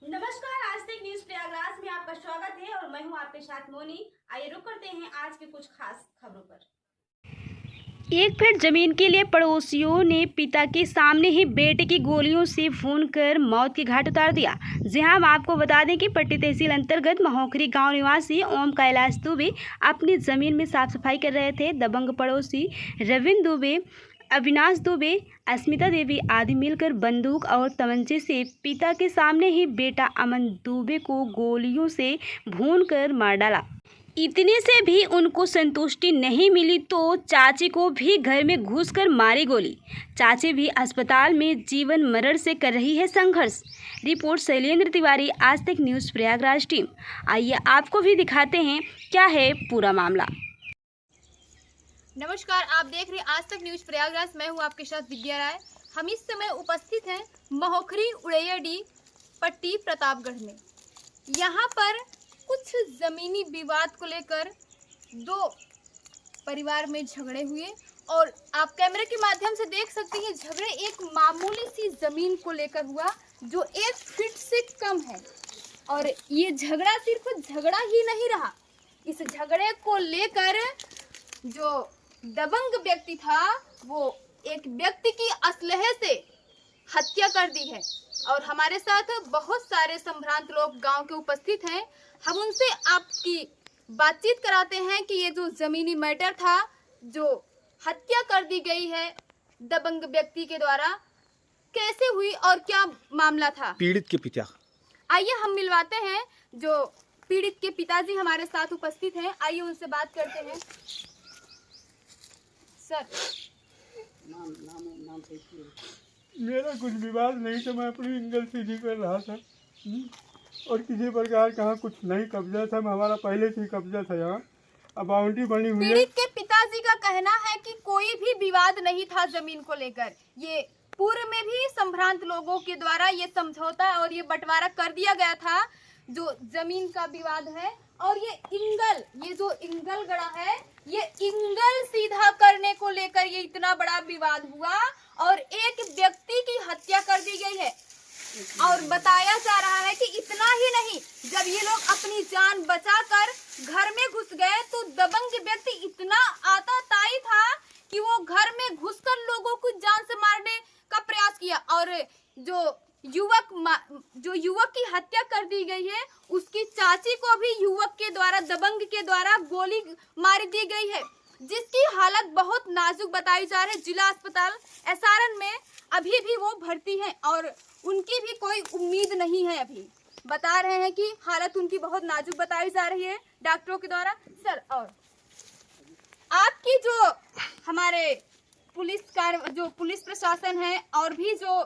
नमस्कार, आज तक न्यूज प्रयागराज में आपका स्वागत है और मैं हूं आपके साथ मोनी। आइए रुक करते हैं आज के कुछ खास खबरों पर। एक फीट जमीन के लिए पड़ोसियों ने पिता के सामने ही बेटे की गोलियों से भून कर मौत के घाट उतार दिया। जी हां, हम आपको बता दें कि पट्टी तहसील अंतर्गत महोखरी गांव निवासी ओम कैलाश दुबे अपनी जमीन में साफ सफाई कर रहे थे। दबंग पड़ोसी रविंद्र दुबे, अविनाश दुबे, अस्मिता देवी आदि मिलकर बंदूक और तमंचे से पिता के सामने ही बेटा अमन दुबे को गोलियों से भूनकर मार डाला। इतने से भी उनको संतुष्टि नहीं मिली तो चाची को भी घर में घुसकर मारी गोली। चाची भी अस्पताल में जीवन मरण से कर रही है संघर्ष। रिपोर्ट शैलेंद्र तिवारी, आज तक न्यूज़ प्रयागराज टीम। आइए आपको भी दिखाते हैं क्या है पूरा मामला। नमस्कार, आप देख रहे हैं आज तक न्यूज प्रयागराज। मैं हूं आपके साथ विद्या राय। हम इस समय उपस्थित हैं महोखरी उड़ैयाडी पट्टी प्रतापगढ़ में। यहां पर कुछ जमीनी विवाद को लेकर दो परिवार में झगड़े हुए और आप कैमरे के माध्यम से देख सकते हैं झगड़े एक मामूली सी जमीन को लेकर हुआ जो 1 फीट से कम है। और ये झगड़ा सिर्फ झगड़ा ही नहीं रहा, इस झगड़े को लेकर जो दबंग व्यक्ति था वो एक व्यक्ति की असलहे से हत्या कर दी है। और हमारे साथ बहुत सारे संभ्रांत लोग गांव के उपस्थित हैं। हम उनसे आपकी बातचीत कराते हैं कि ये जो जमीनी मैटर था, जो हत्या कर दी गई है दबंग व्यक्ति के द्वारा, कैसे हुई और क्या मामला था। पीड़ित के पिता, आइए हम मिलवाते हैं जो पीड़ित के पिताजी हमारे साथ उपस्थित हैं। आइए उनसे बात करते हैं। सर, मेरा कुछ विवाद नहीं था, मैं अपनी इंगल सीधी कर रहा था और किसी प्रकार का कुछ नहीं कब्जा था। हमारा पहले से ही कब्जा था, यहाँ अब बाउंड्री बनी हुई है। पीड़ित के पिताजी का कहना है कि कोई भी विवाद नहीं था जमीन को लेकर। ये पूर्व में भी संभ्रांत लोगों के द्वारा ये समझौता और ये बंटवारा कर दिया गया था जो जमीन का विवाद है। और ये जो इंगल गड़ा है, ये इंगल सीधा करने को लेकर ये इतना बड़ा विवाद हुआ और एक व्यक्ति की हत्या कर दी गई है। और बताया जा रहा है कि इतना ही नहीं, जब ये लोग अपनी जान बचाकर घर में घुस गए तो दबंग व्यक्ति इतना आताताई था कि वो घर में घुसकर लोगों को जान से मारने का प्रयास किया। और जो युवक की हत्या कर दी गई है, उसकी चाची को भी युवक के द्वारा, दबंग के द्वारा गोली मार दी गई है, जिसकी हालत बहुत नाजुक बताई जा रही है। जिला अस्पताल एसआरएन में अभी भी वो भर्ती हैं और उनकी भी कोई उम्मीद नहीं है। अभी बता रहे हैं कि हालत उनकी बहुत नाजुक बताई जा रही है डॉक्टरों के द्वारा। सर, और आपकी जो हमारे पुलिस प्रशासन है और भी जो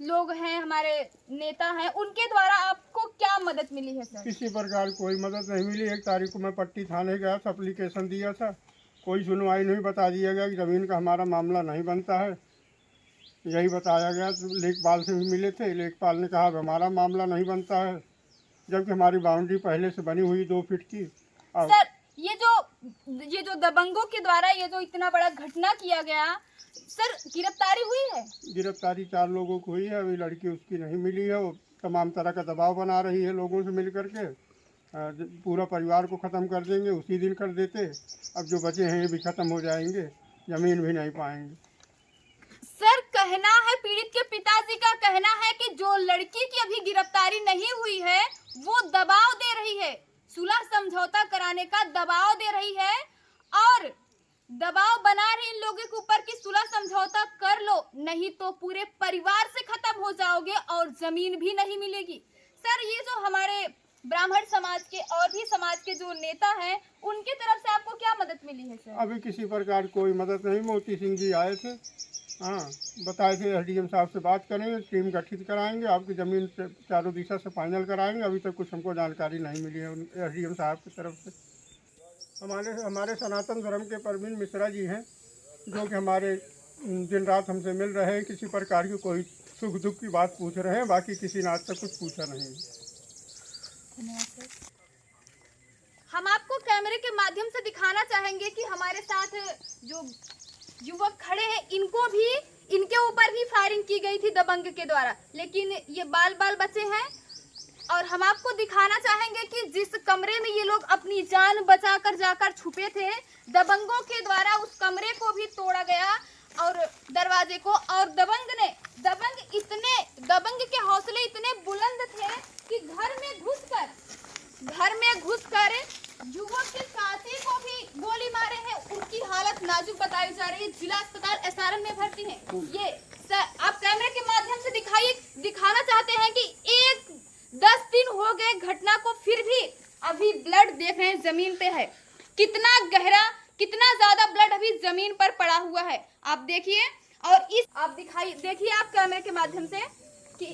लोग हैं, हमारे नेता हैं, उनके द्वारा आपको क्या मदद मिली है सर? किसी प्रकार कोई मदद नहीं मिली। 1 तारीख को मैं पट्टी थाने गया था, एप्लीकेशन दिया था, कोई सुनवाई नहीं। बता दिया गया कि ज़मीन का हमारा मामला नहीं बनता है, यही बताया गया। लेखपाल से भी मिले थे, लेखपाल ने कहा हमारा मामला नहीं बनता है, जबकि हमारी बाउंड्री पहले से बनी हुई 2 फीट की। सर, ये जो दबंगों के द्वारा ये जो इतना बड़ा घटना किया गया, सर गिरफ्तारी हुई है? गिरफ्तारी 4 लोगों को हुई है, अभी लड़की उसकी नहीं मिली है। वो तमाम तरह का दबाव बना रही है लोगों से मिल करके। पूरा परिवार को ख़त्म कर देंगे, उसी दिन कर देते। अब जो बचे हैं ये भी ख़त्म हो जाएंगे, ज़मीन भी नहीं पाएंगे। सर, कहना है पीड़ित के पिताजी का कहना है कि जो लड़की की अभी गिरफ्तारी नहीं हुई है वो दबाव दे रही है, सुलह समझौता कराने का दबाव दे रही है और दबाव बना रही इन लोगों के ऊपर कि सुलह समझौता कर लो, नहीं तो पूरे परिवार से खत्म हो जाओगे और जमीन भी नहीं मिलेगी। सर, ये जो हमारे ब्राह्मण समाज के और भी समाज के जो नेता हैं, उनके तरफ से आपको क्या मदद मिली है सर? अभी किसी प्रकार कोई मदद नहीं। मोती सिंह जी आए थे, हाँ, बताए थे एसडीएम साहब से बात करेंगे, टीम गठित कराएंगे, आपकी ज़मीन चारों दिशा से फाइनल कराएंगे। अभी तक कुछ हमको जानकारी नहीं मिली है एसडीएम साहब की तरफ से। हमारे सनातन धर्म के परवीन मिश्रा जी हैं, जो कि हमारे दिन रात हमसे मिल रहे हैं, किसी प्रकार की कोई सुख दुख की बात पूछ रहे हैं, बाकी किसी ने आज तक कुछ पूछा नहीं। हम आपको कैमरे के माध्यम से दिखाना चाहेंगे कि हमारे साथ जो युवक खड़े हैं, इनके ऊपर भी फायरिंग की गई थी दबंग के द्वारा, लेकिन ये बाल बचे हैं और हम आपको दिखाना चाहेंगे कि जिस कमरे में ये लोग अपनी जान बचाकर जाकर छुपे थे, दबंगों के द्वारा उस कमरे को भी तोड़ा गया और दरवाजे को, और दबंग के हौसले इतने बुलंद थे कि घर में घुसकर युवक के साथी को भी गोली मारे हैं। उनकी हालत नाजुक बताई जा रही है, जिला अस्पताल एसआरएन में भर्ती है। ये आप कैमरे के माध्यम से दिखाना चाहते हैं कि 10 दिन हो गए घटना को, फिर भी अभी ब्लड देख रहे हैं जमीन पे है, कितना गहरा, कितना ज्यादा ब्लड अभी जमीन पर पड़ा हुआ है। आप देखिए और देखिए आप कैमरे के माध्यम से कि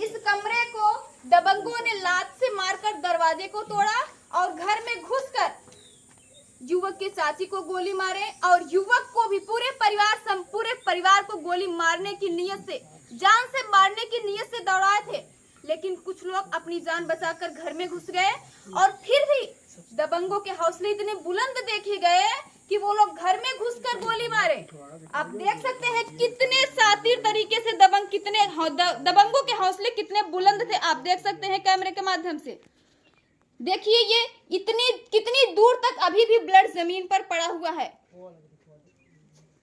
इस कमरे को दबंगों ने लात से मारकर दरवाजे को तोड़ा और घर में घुसकर युवक के चाची को गोली मारे और युवक को भी पूरे परिवार को गोली मारने की नीयत से, जान से मारने की नीयत से दौड़ाए थे। लेकिन कुछ लोग अपनी जान बचाकर घर में घुस गए और फिर भी दबंगों के हौसले इतने बुलंद देखे गए कि वो लोग घर में घुसकर गोली मारे। आप देख सकते हैं कितने शातिर तरीके से दबंगों के हौसले कितने बुलंद थे। आप देख सकते हैं कैमरे के माध्यम से। देखिए ये कितनी दूर तक अभी भी ब्लड जमीन पर पड़ा हुआ है।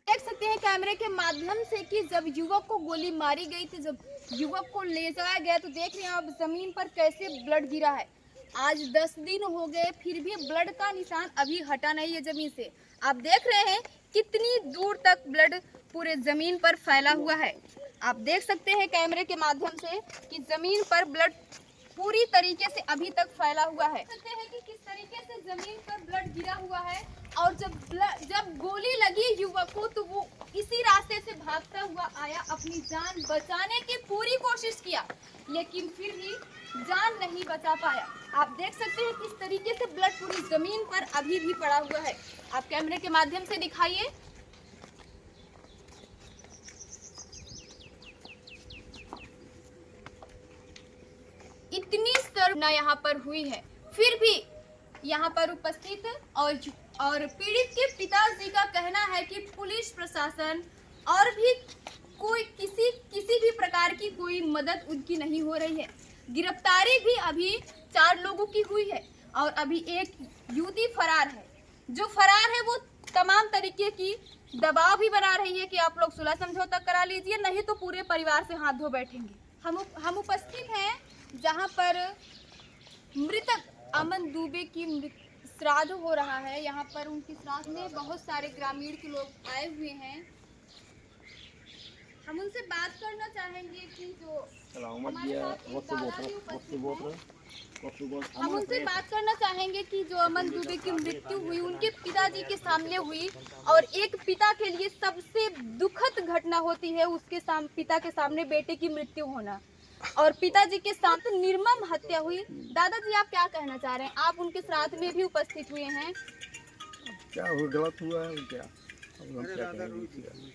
देख सकते हैं कैमरे के माध्यम से कि जब युवक को गोली मारी गई थी, जब युवक को ले जाया गया, तो देख रहे हैं आप जमीन पर कैसे ब्लड गिरा है। आज 10 दिन हो गए, फिर भी ब्लड का निशान अभी हटा नहीं है जमीन से। आप देख रहे हैं कितनी दूर तक ब्लड पूरे जमीन पर फैला हुआ है। आप देख सकते हैं कैमरे के माध्यम से कि जमीन पर ब्लड पूरी तरीके से अभी तक फैला हुआ है। देख सकते हैं कि किस तरीके से जमीन पर ब्लड गिरा हुआ है और जब गोली लगी युवक को तो वो इसी रास्ते से भागता हुआ आया, अपनी जान बचाने की पूरी कोशिश किया, लेकिन फिर भी जान नहीं बचा पाया। आप देख सकते हैं किस तरीके से ब्लड पूरी जमीन पर अभी भी पड़ा हुआ है। आप कैमरे के माध्यम से दिखाइए। इतनी शर्मनाक यहाँ पर हुई है, फिर भी यहाँ पर उपस्थित और पीड़ित के पिताजी का कहना है कि पुलिस प्रशासन और भी कोई किसी भी प्रकार की कोई मदद उनकी नहीं हो रही है। गिरफ्तारी भी अभी 4 लोगों की हुई है और अभी एक युवती फरार है। जो फरार है वो तमाम तरीके की दबाव भी बना रही है कि आप लोग सुलह समझौता करा लीजिए, नहीं तो पूरे परिवार से हाथ धो बैठेंगे। हम उपस्थित हैं जहां पर मृतक अमन दुबे की श्राद्ध हो रहा है। यहाँ पर उनकी श्राद्ध में बहुत सारे ग्रामीण के लोग आए हुए हैं। हम उनसे बात करना चाहेंगे कि जो हमारे साथ एक दादाजी उपस्थित हैं, हम उनसे बात करना चाहेंगे कि जो अमन दुबे की मृत्यु हुई उनके पिताजी के सामने हुई, और एक पिता के लिए सबसे दुखद घटना होती है उसके पिता के सामने बेटे की मृत्यु होना, और पिताजी के साथ निर्मम हत्या हुई। दादाजी आप क्या कहना चाह रहे हैं? आप उनके श्राद्ध में भी उपस्थित हुए हैं। क्या हुआ, गलत हुआ है क्या? अब हम क्या करेंगे?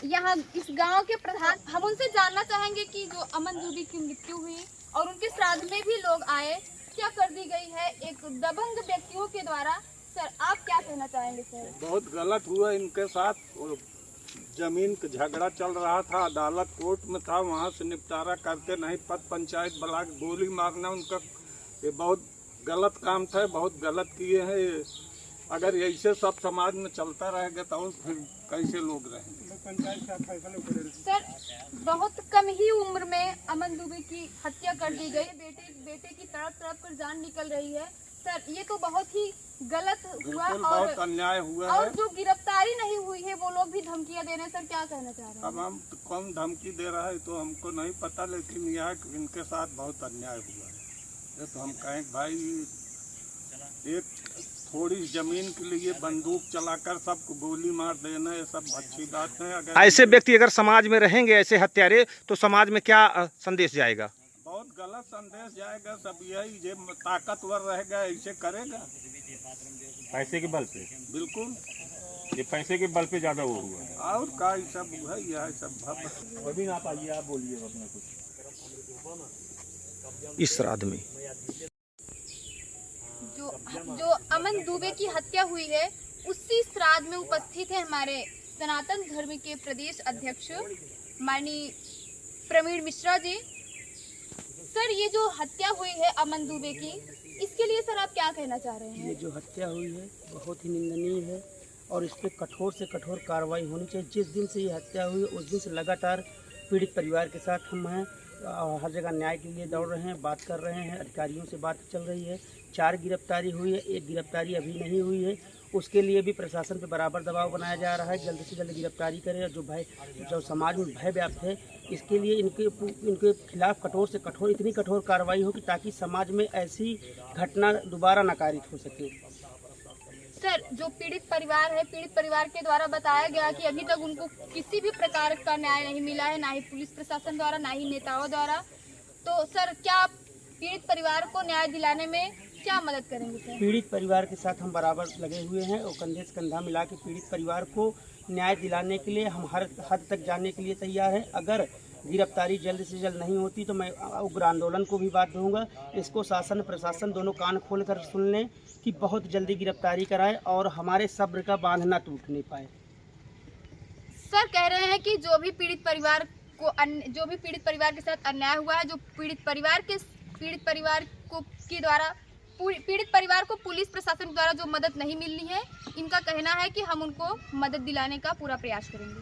यहाँ इस गांव के प्रधान, हम उनसे जानना चाहेंगे कि जो अमन दुबे की मृत्यु हुई और उनके श्राद्ध में भी लोग आए, क्या कर दी गई है एक दबंग व्यक्तियों के द्वारा। सर आप क्या कहना चाहेंगे? सर बहुत गलत हुआ इनके साथ। जमीन का झगड़ा चल रहा था, अदालत कोर्ट में था, वहाँ से निपटारा करते नहीं पद पंचायत बुला के गोली मारना उनका ये बहुत गलत काम था, बहुत गलत किए हैं। अगर ऐसे सब समाज में चलता रहेगा तो फिर कैसे लोग रहेंगे? सर बहुत कम ही उम्र में अमन दुबे की हत्या कर दी गई, बेटे की तड़प कर जान निकल रही है। सर ये तो बहुत ही गलत हुआ और बहुत अन्याय हुआ है। और जो गिरफ्तारी नहीं हुई है वो लोग भी धमकियां दे रहे हैं। सर क्या कहना चाह रहे हैं? अब हम कौन धमकी दे रहा है तो हमको नहीं पता, लेकिन यह इनके साथ बहुत अन्याय हुआ है। तो हम कहें भाई एक थोड़ी जमीन के लिए बंदूक चलाकर सबको गोली मार देना ये सब अच्छी बात है। अगर ऐसे व्यक्ति अगर समाज में रहेंगे, ऐसे हत्यारे, तो समाज में क्या संदेश जाएगा? बहुत गलत संदेश जाएगा। सब यही जो ताकतवर रहेगा ऐसे करेगा, पैसे के बल पे। बिल्कुल ये पैसे के बल पे ज्यादा वो हुआ है। और का सब है यह सब अभी ना पाइए, आप बोलिए अपना कुछ। इस श्राद्ध में जो अमन दुबे की हत्या हुई है उसी श्राद्ध में उपस्थित है हमारे सनातन धर्म के प्रदेश अध्यक्ष माननीय प्रवीण मिश्रा जी। सर ये जो हत्या हुई है अमन दुबे की, इसके लिए सर आप क्या कहना चाह रहे हैं? ये जो हत्या हुई है बहुत ही निंदनीय है और इस पर कठोर से कठोर कार्रवाई होनी चाहिए। जिस दिन से ये हत्या हुई उस दिन से लगातार पीड़ित परिवार के साथ हम हैं, हर जगह न्याय के लिए दौड़ रहे हैं, बात कर रहे हैं, अधिकारियों से बात चल रही है। 4 गिरफ्तारी हुई है, 1 गिरफ्तारी अभी नहीं हुई है, उसके लिए भी प्रशासन पे बराबर दबाव बनाया जा रहा है, जल्द से जल्द गिरफ्तारी करें। और जो समाज में भय व्याप्त है इसके लिए इनके खिलाफ कठोर से कठोर इतनी कठोर कार्रवाई हो कि ताकि समाज में ऐसी घटना दोबारा नकारित हो सके। सर जो पीड़ित परिवार है, पीड़ित परिवार के द्वारा बताया गया कि अभी तक उनको किसी भी प्रकार का न्याय नहीं मिला है, ना ही पुलिस प्रशासन द्वारा, ना ही नेताओं द्वारा। तो सर क्या आप पीड़ित परिवार को न्याय दिलाने में क्या मदद करेंगे सर? पीड़ित परिवार के साथ हम बराबर लगे हुए हैं और कंधे से कंधा मिला के पीड़ित परिवार को न्याय दिलाने के लिए हम हर हद तक जाने के लिए तैयार हैं। अगर गिरफ्तारी जल्द से जल्द नहीं होती तो मैं उग्र आंदोलन को भी बात दूंगा। इसको शासन प्रशासन दोनों कान खोल कर सुन लें कि बहुत जल्दी गिरफ्तारी कराए और हमारे सब्र का बांध न टूट नहीं पाए। सर कह रहे हैं कि जो भी पीड़ित परिवार के साथ अन्याय हुआ है, जो पीड़ित परिवार को पुलिस प्रशासन द्वारा जो मदद नहीं मिलनी है, इनका कहना है कि हम उनको मदद दिलाने का पूरा प्रयास करेंगे।